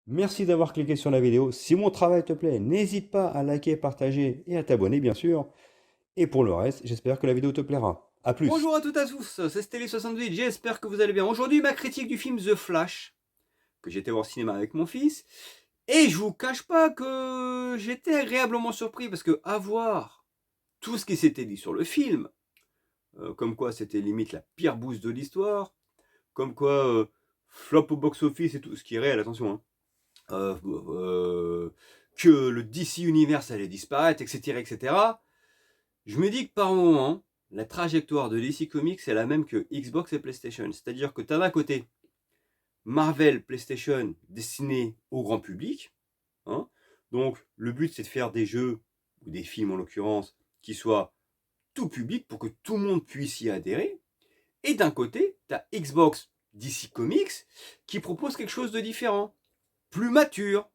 Merci d'avoir cliqué sur la vidéo. Si mon travail te plaît, n'hésite pas à liker, partager et à t'abonner, bien sûr. Et pour le reste, j'espère que la vidéo te plaira. À plus. Bonjour à toutes et à tous, c'est Steli68, j'espère que vous allez bien. Aujourd'hui, ma critique du film The Flash, que j'ai été voir au cinéma avec mon fils. Et je vous cache pas que j'étais agréablement surpris parce que à voir tout ce qui s'était dit sur le film, comme quoi c'était limite la pire bouse de l'histoire, comme quoi flop au box-office et tout, ce qui est réel, attention, hein, que le DC Universe allait disparaître, etc., etc. Je me dis que par moment, la trajectoire de DC Comics est la même que Xbox et PlayStation. C'est-à-dire que tu as d'un côté Marvel, PlayStation destiné au grand public. Hein. Donc le but c'est de faire des jeux, ou des films en l'occurrence, qui soient tout public pour que tout le monde puisse y adhérer. Et d'un côté, tu as Xbox DC Comics qui propose quelque chose de différent, plus mature,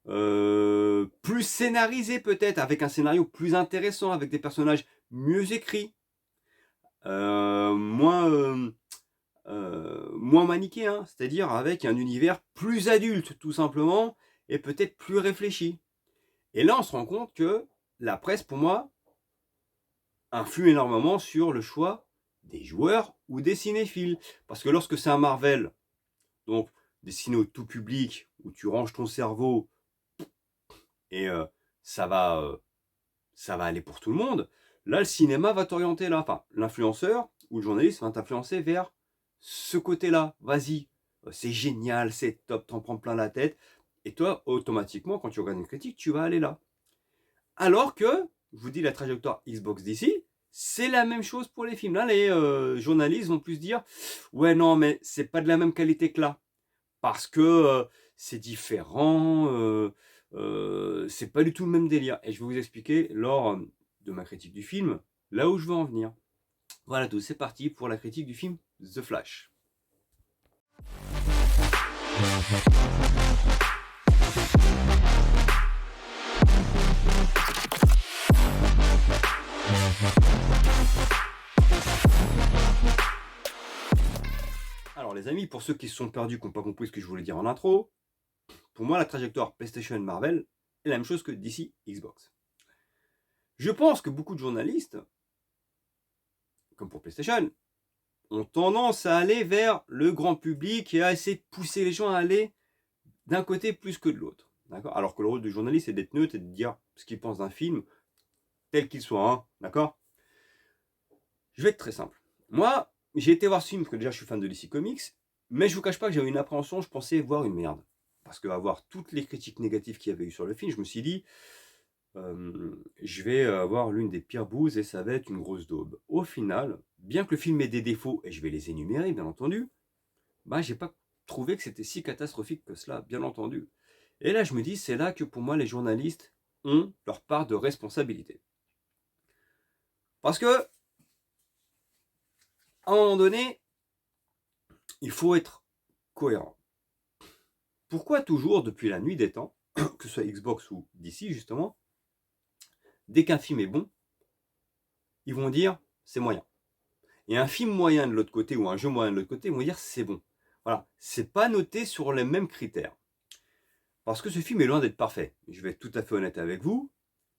plus scénarisé peut-être, avec un scénario plus intéressant, avec des personnages mieux écrits, moins, moins manichéen, c'est-à-dire avec un univers plus adulte tout simplement, et peut-être plus réfléchi. Et là on se rend compte que la presse pour moi influe énormément sur le choix des joueurs ou des cinéphiles. Parce que lorsque c'est un Marvel, donc destiné au tout public, où tu ranges ton cerveau et ça va ça va aller pour tout le monde. Là, le cinéma va t'orienter là. Enfin, l'influenceur ou le journaliste va t'influencer vers ce côté-là. Vas-y, c'est génial, c'est top, t'en prends plein la tête. Et toi, automatiquement, quand tu regardes une critique, tu vas aller là. Alors que, je vous dis, la trajectoire Xbox d'ici, c'est la même chose pour les films. Là, les journalistes vont plus dire, ouais, non, mais c'est pas de la même qualité que là parce que c'est différent, c'est pas du tout le même délire. Et je vais vous expliquer lors de ma critique du film, là où je veux en venir. Voilà tout, c'est parti pour la critique du film The Flash. Alors les amis, pour ceux qui se sont perdus, qui n'ont pas compris ce que je voulais dire en intro, pour moi la trajectoire PlayStation Marvel est la même chose que DC Xbox. Je pense que beaucoup de journalistes, comme pour PlayStation, ont tendance à aller vers le grand public et à essayer de pousser les gens à aller d'un côté plus que de l'autre. D'accord. Alors que le rôle du journaliste, c'est d'être neutre et de dire ce qu'il pense d'un film, tel qu'il soit. Hein, d'accord. Je vais être très simple. Moi, j'ai été voir ce film, parce que déjà je suis fan de DC Comics, mais je vous cache pas que j'avais une appréhension, je pensais voir une merde. Parce qu'à voir toutes les critiques négatives qu'il y avait eu sur le film, je me suis dit, je vais avoir l'une des pires bouses et ça va être une grosse daube. Au final, bien que le film ait des défauts, et je vais les énumérer, bien entendu, bah, j'ai pas trouvé que c'était si catastrophique que cela, bien entendu. Et là, je me dis, c'est là que pour moi, les journalistes ont leur part de responsabilité. Parce que, à un moment donné, il faut être cohérent. Pourquoi toujours, depuis la nuit des temps, que ce soit Xbox ou DC justement, dès qu'un film est bon, ils vont dire c'est moyen. Et un film moyen de l'autre côté ou un jeu moyen de l'autre côté, ils vont dire c'est bon. Voilà, c'est pas noté sur les mêmes critères. Parce que ce film est loin d'être parfait. Je vais être tout à fait honnête avec vous.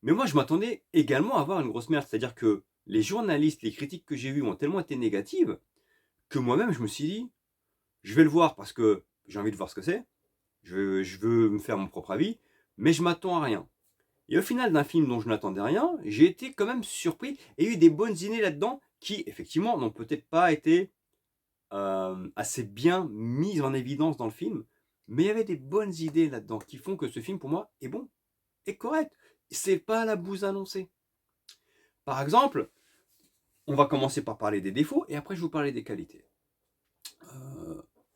Mais moi, je m'attendais également à avoir une grosse merde. C'est-à-dire que les journalistes, les critiques que j'ai vues ont tellement été négatives que moi-même, je me suis dit, je vais le voir parce que j'ai envie de voir ce que c'est. Je veux me faire mon propre avis, mais je m'attends à rien. Et au final d'un film dont je n'attendais rien, j'ai été quand même surpris et eu des bonnes idées là-dedans qui, effectivement, n'ont peut-être pas été assez bien mises en évidence dans le film. Mais il y avait des bonnes idées là-dedans qui font que ce film, pour moi, est bon, est correct. C'est pas la bouse annoncée. Par exemple, on va commencer par parler des défauts et après je vous parler des qualités.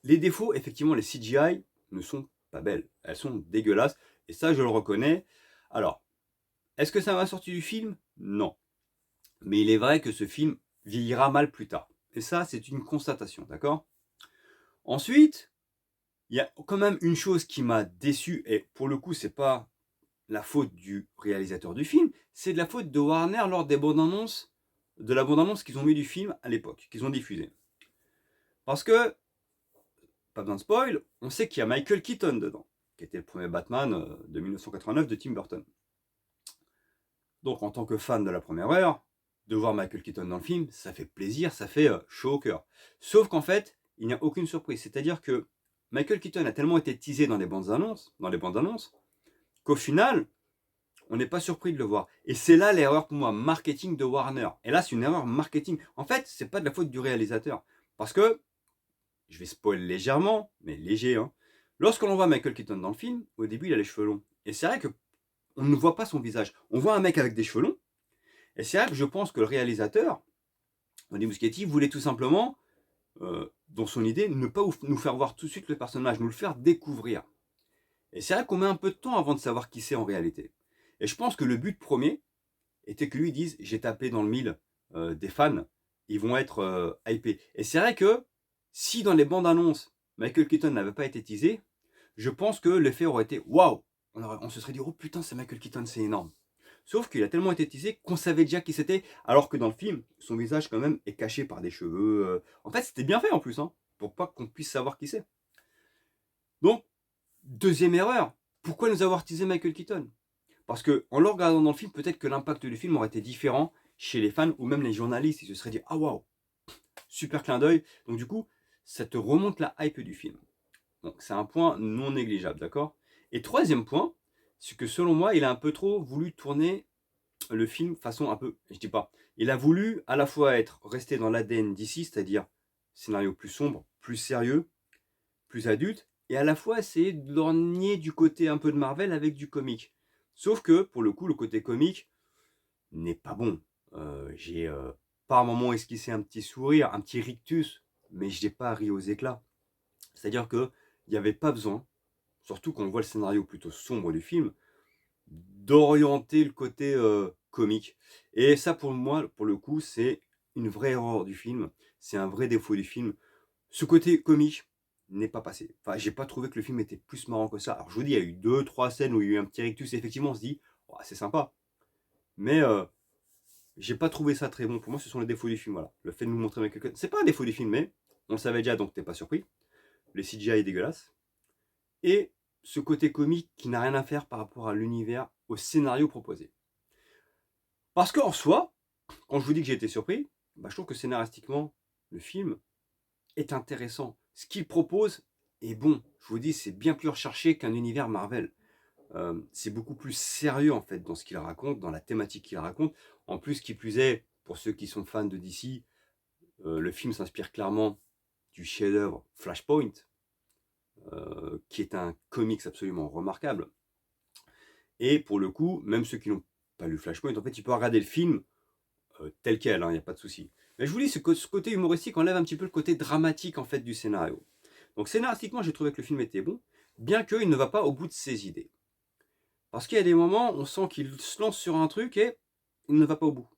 Les défauts, effectivement, les CGI ne sont pas belles. Elles sont dégueulasses et ça, je le reconnais. Alors, est-ce que ça m'a sorti du film? Non. Mais il est vrai que ce film vieillira mal plus tard. Et ça, c'est une constatation, d'accord? Ensuite, il y a quand même une chose qui m'a déçu, et pour le coup, c'est pas la faute du réalisateur du film, c'est de la faute de Warner lors des bandes annonces, de la bande annonce qu'ils ont mis du film à l'époque, qu'ils ont diffusé. Parce que pas besoin de spoil, on sait qu'il y a Michael Keaton dedans, qui était le premier Batman de 1989 de Tim Burton. Donc en tant que fan de la première heure, de voir Michael Keaton dans le film, ça fait plaisir, ça fait chaud au cœur. Sauf qu'en fait, il n'y a aucune surprise. C'est-à-dire que Michael Keaton a tellement été teasé dans les bandes annonces, qu'au final, on n'est pas surpris de le voir. Et c'est là l'erreur pour moi, marketing de Warner. Et là, c'est une erreur marketing. En fait, c'est pas de la faute du réalisateur. Parce que, je vais spoiler légèrement, mais léger, hein. Lorsqu'on voit Michael Keaton dans le film, au début, il a les cheveux longs. Et c'est vrai que on ne voit pas son visage. On voit un mec avec des cheveux longs. Et c'est vrai que je pense que le réalisateur, Andy Muschietti, voulait tout simplement, dans son idée, ne pas nous faire voir tout de suite le personnage, nous le faire découvrir. Et c'est vrai qu'on met un peu de temps avant de savoir qui c'est en réalité. Et je pense que le but premier était que lui dise, j'ai tapé dans le mille des fans, ils vont être hypés. Et c'est vrai que si dans les bandes annonces, Michael Keaton n'avait pas été teasé, je pense que l'effet aurait été waouh. On se serait dit, oh putain, c'est Michael Keaton, c'est énorme. Sauf qu'il a tellement été teasé qu'on savait déjà qui c'était, alors que dans le film, son visage quand même est caché par des cheveux. En fait, c'était bien fait en plus, hein, pour pas qu'on puisse savoir qui c'est. Donc, deuxième erreur, pourquoi nous avoir teasé Michael Keaton? Parce que en le regardant dans le film, peut-être que l'impact du film aurait été différent chez les fans ou même les journalistes. Ils se seraient dit, ah waouh, super clin d'œil. Donc du coup, ça te remonte la hype du film. Donc c'est un point non négligeable, d'accord? Et troisième point, c'est que selon moi, il a un peu trop voulu tourner le film façon un peu, je dis pas, il a voulu à la fois resté dans l'ADN d'ici, c'est-à-dire scénario plus sombre, plus sérieux, plus adulte, et à la fois essayer de lorgner du côté un peu de Marvel avec du comique. Sauf que, pour le coup, le côté comique n'est pas bon. J'ai par moment esquissé un petit sourire, un petit rictus, mais je n'ai pas ri aux éclats. C'est-à-dire qu'il n'y avait pas besoin, surtout quand on voit le scénario plutôt sombre du film, d'orienter le côté comique. Et ça, pour moi, pour le coup, c'est une vraie erreur du film. C'est un vrai défaut du film. Ce côté comique n'est pas passé. Enfin, j'ai pas trouvé que le film était plus marrant que ça. Alors, je vous dis, il y a eu 2-3 scènes où il y a eu un petit rictus. Et effectivement, on se dit, oh, c'est sympa. Mais j'ai pas trouvé ça très bon. Pour moi, ce sont les défauts du film. Voilà. Le fait de nous montrer Michael Keaton, c'est pas un défaut du film, mais on le savait déjà, donc t'es pas surpris. Le CGI est dégueulasse. Et ce côté comique qui n'a rien à faire par rapport à l'univers, au scénario proposé. Parce qu'en soi, quand je vous dis que j'ai été surpris, bah, je trouve que scénaristiquement, le film est intéressant. Ce qu'il propose est bon. Je vous dis, c'est bien plus recherché qu'un univers Marvel. C'est beaucoup plus sérieux en fait dans ce qu'il raconte, dans la thématique qu'il raconte. En plus, qui plus est, pour ceux qui sont fans de DC, le film s'inspire clairement du chef-d'œuvre Flashpoint, qui est un comics absolument remarquable. Et pour le coup, même ceux qui n'ont pas lu Flashpoint, en fait, ils peuvent regarder le film tel quel, il n'y a pas de souci. Mais je vous dis, ce côté humoristique enlève un petit peu le côté dramatique en fait du scénario. Donc scénaristiquement, j'ai trouvé que le film était bon, bien qu'il ne va pas au bout de ses idées. Parce qu'il y a des moments, on sent qu'il se lance sur un truc et il ne va pas au bout.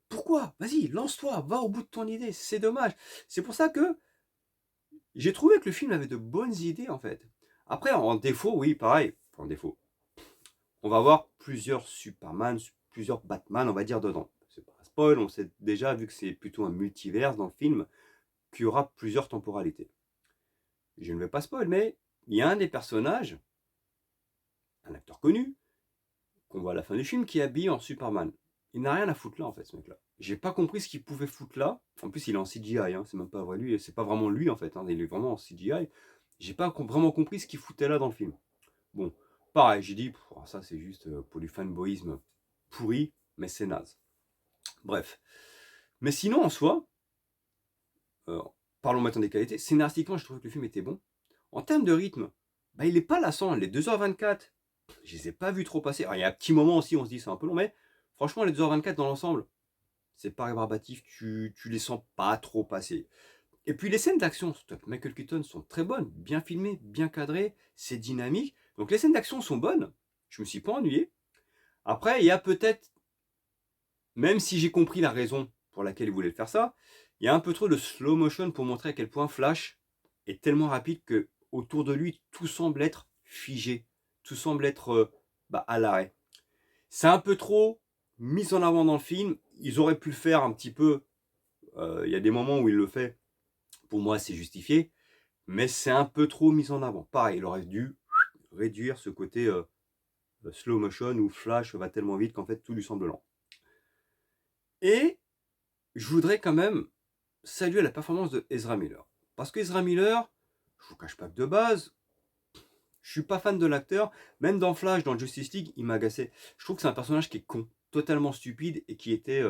Pourquoi? Vas-y, lance-toi, va au bout de ton idée, c'est dommage. C'est pour ça que j'ai trouvé que le film avait de bonnes idées en fait. Après, en défaut, oui, pareil, en défaut. On va avoir plusieurs Superman, plusieurs Batman, on va dire, dedans. C'est pas un spoil, on sait déjà, vu que c'est plutôt un multiverse dans le film, qu'il y aura plusieurs temporalités. Je ne vais pas spoil, mais il y a un des personnages, un acteur connu, qu'on voit à la fin du film, qui est habillé en Superman. Il n'a rien à foutre là, en fait, ce mec-là. J'ai pas compris ce qu'il pouvait foutre là. En plus, il est en CGI, hein, c'est même pas vrai lui, c'est pas vraiment lui, en fait, hein, il est vraiment en CGI. J'ai pas vraiment compris ce qu'il foutait là dans le film. Bon, pareil, j'ai dit, ça c'est juste pour du fanboyisme pourri, mais c'est naze. Bref. Mais sinon, en soi, parlons maintenant des qualités, scénaristiquement, je trouve que le film était bon. En termes de rythme, bah, il est pas lassant. Les 2h24, je les ai pas vus trop passer. Alors, il y a un petit moment aussi, on se dit c'est un peu long, mais franchement, les 2h24 dans l'ensemble, c'est pas rébarbatif, tu les sens pas trop passer. Et puis les scènes d'action avec Michael Keaton sont très bonnes, bien filmées, bien cadrées, c'est dynamique. Donc les scènes d'action sont bonnes, je me suis pas ennuyé. Après, il y a peut-être, même si j'ai compris la raison pour laquelle il voulait faire ça, il y a un peu trop de slow motion pour montrer à quel point Flash est tellement rapide que autour de lui, tout semble être figé, tout semble être à l'arrêt. C'est un peu trop mis en avant dans le film. Ils auraient pu le faire un petit peu. Il y a des moments où il le fait. Pour moi, c'est justifié. mais c'est un peu trop mis en avant. Pareil, il aurait dû réduire ce côté slow motion où Flash va tellement vite qu'en fait tout lui semble lent. Et je voudrais quand même saluer la performance de Ezra Miller. Parce que Ezra Miller, je vous cache pas que de base, je suis pas fan de l'acteur. Même dans Flash, dans Justice League, il m'a agacé. Je trouve que c'est un personnage qui est con, totalement stupide et qui était...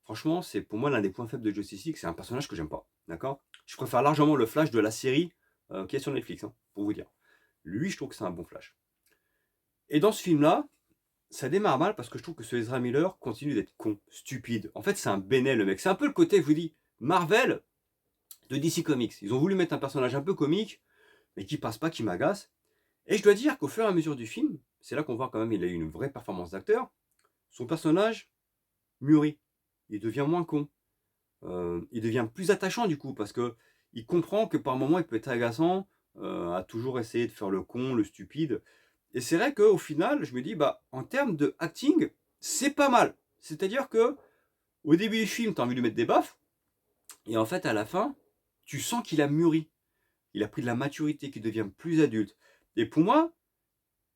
franchement, c'est pour moi l'un des points faibles de Justice League. C'est un personnage que j'aime pas. D'accord? Je préfère largement le Flash de la série qui est sur Netflix, hein, pour vous dire. Lui, je trouve que c'est un bon Flash. Et dans ce film-là, ça démarre mal parce que je trouve que ce Ezra Miller continue d'être con, stupide. En fait, c'est un bénet, le mec. C'est un peu le côté, je vous dis, Marvel de DC Comics. Ils ont voulu mettre un personnage un peu comique, mais qui passe pas, qui m'agace. Et je dois dire qu'au fur et à mesure du film, c'est là qu'on voit quand même qu'il a eu une vraie performance d'acteur, son personnage mûrit. Il devient moins con. Il devient plus attachant du coup, parce que il comprend que par moments il peut être agaçant, à toujours essayer de faire le con, le stupide. Et c'est vrai qu'au final, je me dis, bah, en termes de acting, c'est pas mal. C'est-à-dire que au début du film, tu as envie de lui mettre des baffes, et en fait, à la fin, tu sens qu'il a mûri. Il a pris de la maturité, qu'il devient plus adulte. Et pour moi,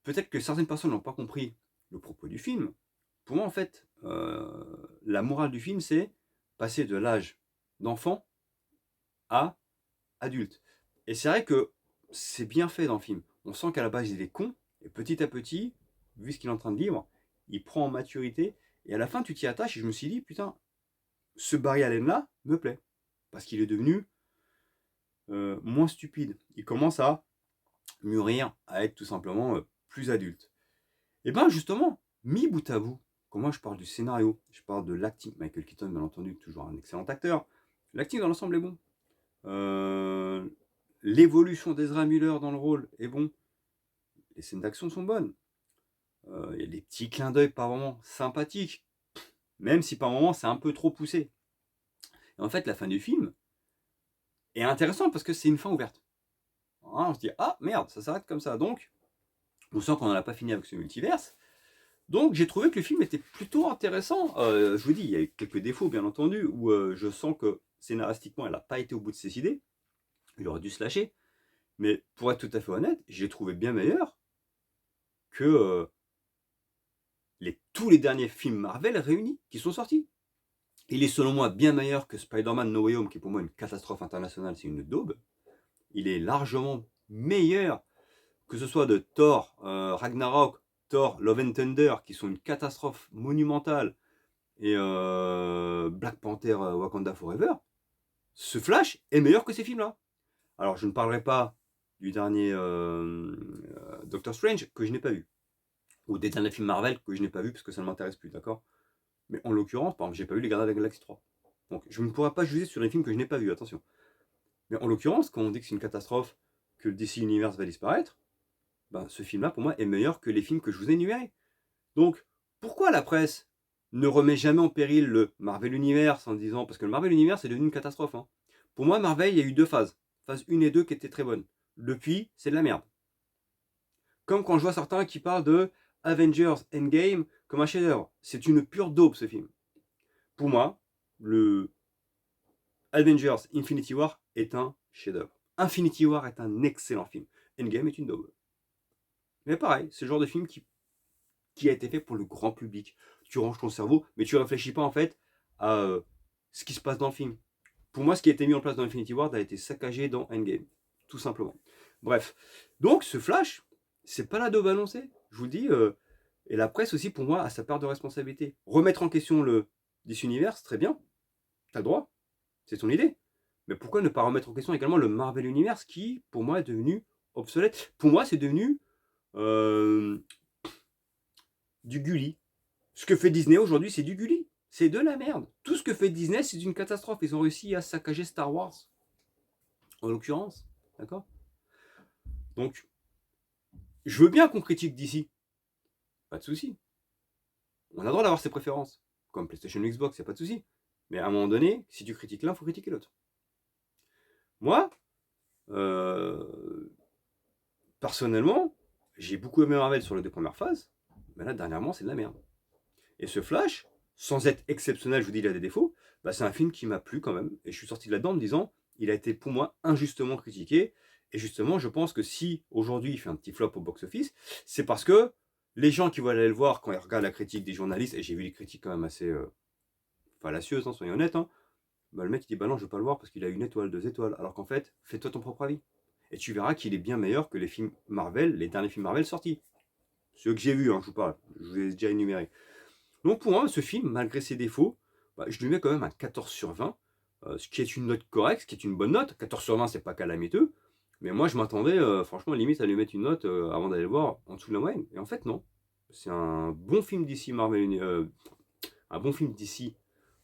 peut-être que certaines personnes n'ont pas compris le propos du film. Pour moi, en fait, la morale du film, c'est passer de l'âge d'enfant à adulte. Et c'est vrai que c'est bien fait dans le film. On sent qu'à la base, il est con, et petit à petit, vu ce qu'il est en train de vivre, il prend en maturité, et à la fin, tu t'y attaches, et je me suis dit, putain, ce Barry Allen-là me plaît. Parce qu'il est devenu moins stupide. Il commence à mûrir, à être tout simplement plus adulte. Et bien justement, mis bout à bout, quand moi je parle du scénario, je parle de l'acting, Michael Keaton bien entendu, toujours un excellent acteur, l'acting dans l'ensemble est bon. L'évolution d'Ezra Miller dans le rôle est bon. Les scènes d'action sont bonnes. Il y a des petits clins d'œil par moments sympathiques, même si par moments c'est un peu trop poussé. Et en fait, la fin du film est intéressante parce que c'est une fin ouverte. On se dit, ah merde, ça s'arrête comme ça. Donc, on sent qu'on n'en a pas fini avec ce multiverse. Donc j'ai trouvé que le film était plutôt intéressant. Je vous dis, il y a eu quelques défauts bien entendu, où je sens que scénaristiquement elle n'a pas été au bout de ses idées. Il aurait dû se lâcher. Mais pour être tout à fait honnête, j'ai trouvé bien meilleur que tous les derniers films Marvel réunis qui sont sortis. Il est selon moi bien meilleur que Spider-Man No Way Home, qui est pour moi une catastrophe internationale, c'est une daube. Il est largement meilleur que ce soit de Thor Ragnarok, Thor Love and Thunder, qui sont une catastrophe monumentale, et Black Panther Wakanda Forever, ce Flash est meilleur que ces films-là. Alors je ne parlerai pas du dernier Doctor Strange que je n'ai pas vu, ou des derniers films Marvel que je n'ai pas vu parce que ça ne m'intéresse plus, d'accord? Mais en l'occurrence, par exemple, j'ai pas vu Les Gardiens de la Galaxie 3. Donc je ne pourrai pas juger sur les films que je n'ai pas vus, attention. Mais en l'occurrence, quand on dit que c'est une catastrophe, que le DC Universe va disparaître, ben, ce film-là, pour moi, est meilleur que les films que je vous ai énumérés. Donc, pourquoi la presse ne remet jamais en péril le Marvel Universe en disant... Parce que le Marvel Universe est devenu une catastrophe. Hein. Pour moi, Marvel, il y a eu deux phases. Phase 1 et 2 qui étaient très bonnes. Depuis, c'est de la merde. Comme quand je vois certains qui parlent de Avengers Endgame comme un chef-d'œuvre. C'est une pure daube, ce film. Pour moi, le Avengers Infinity War est un chef-d'œuvre. Infinity War est un excellent film. Endgame est une daube. Mais pareil, c'est le genre de film qui a été fait pour le grand public. Tu ranges ton cerveau, mais tu réfléchis pas en fait à ce qui se passe dans le film. Pour moi, ce qui a été mis en place dans Infinity War a été saccagé dans Endgame, tout simplement. Bref, donc ce Flash, c'est pas la daube annoncée. Je vous le dis, et la presse aussi, pour moi, a sa part de responsabilité. Remettre en question le DC Universe, très bien, t'as le droit, c'est ton idée. Mais pourquoi ne pas remettre en question également le Marvel Universe qui, pour moi, est devenu obsolète. Pour moi, c'est devenu du Gulli. Ce que fait Disney aujourd'hui, c'est du Gulli. C'est de la merde. Tout ce que fait Disney, c'est une catastrophe. Ils ont réussi à saccager Star Wars. En l'occurrence. D'accord? Donc, je veux bien qu'on critique DC. Pas de souci. On a le droit d'avoir ses préférences. Comme PlayStation ou Xbox, il n'y a pas de souci. Mais à un moment donné, si tu critiques l'un, il faut critiquer l'autre. Moi, personnellement, j'ai beaucoup aimé Marvel sur les deux premières phases. Mais là, dernièrement, c'est de la merde. Et ce Flash, sans être exceptionnel, je vous dis, il a des défauts, bah, c'est un film qui m'a plu quand même. Et je suis sorti de là-dedans en me disant, il a été pour moi injustement critiqué. Et justement, je pense que si aujourd'hui il fait un petit flop au box-office, c'est parce que les gens qui vont aller le voir quand ils regardent la critique des journalistes, et j'ai vu les critiques quand même assez fallacieuses, hein, soyons honnêtes, hein, bah, le mec il dit bah non, je veux pas le voir parce qu'il a 1 étoile, 2 étoiles. Alors qu'en fait, fais-toi ton propre avis. Et tu verras qu'il est bien meilleur que les films Marvel, les derniers films Marvel sortis. Ceux que j'ai vus, hein, je vous parle, je vous ai déjà énuméré. Donc pour moi, ce film, malgré ses défauts, bah, je lui mets quand même un 14 sur 20, ce qui est une note correcte, ce qui est une bonne note. 14 sur 20, c'est pas calamiteux. Mais moi, je m'attendais, franchement, limite à lui mettre une note avant d'aller le voir en dessous de la moyenne. Et en fait, non. C'est un bon film d'ici Marvel, un bon film d'ici.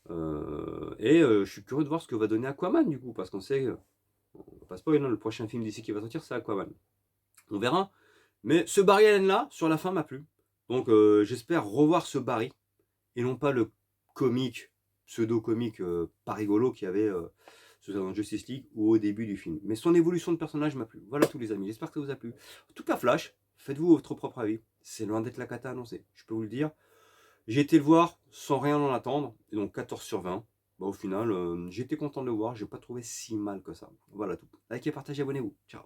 Je suis curieux de voir ce que va donner Aquaman du coup, parce qu'on sait, on va pas spoiler, hein, le prochain film d'ici qui va sortir, c'est Aquaman. On verra. Mais ce Barry Allen là, sur la fin, m'a plu. Donc j'espère revoir ce Barry et non pas le comique, pseudo-comique pas rigolo qu'il y avait dans Justice League ou au début du film. Mais son évolution de personnage m'a plu. Voilà tous les amis, j'espère que ça vous a plu. En tout cas, Flash, faites-vous votre propre avis. C'est loin d'être la cata annoncée, je peux vous le dire. J'ai été le voir sans rien en attendre, et donc 14 sur 20. Bah, au final, j'étais content de le voir, j'ai pas trouvé si mal que ça. Voilà tout. Likez, partagez, abonnez-vous. Ciao.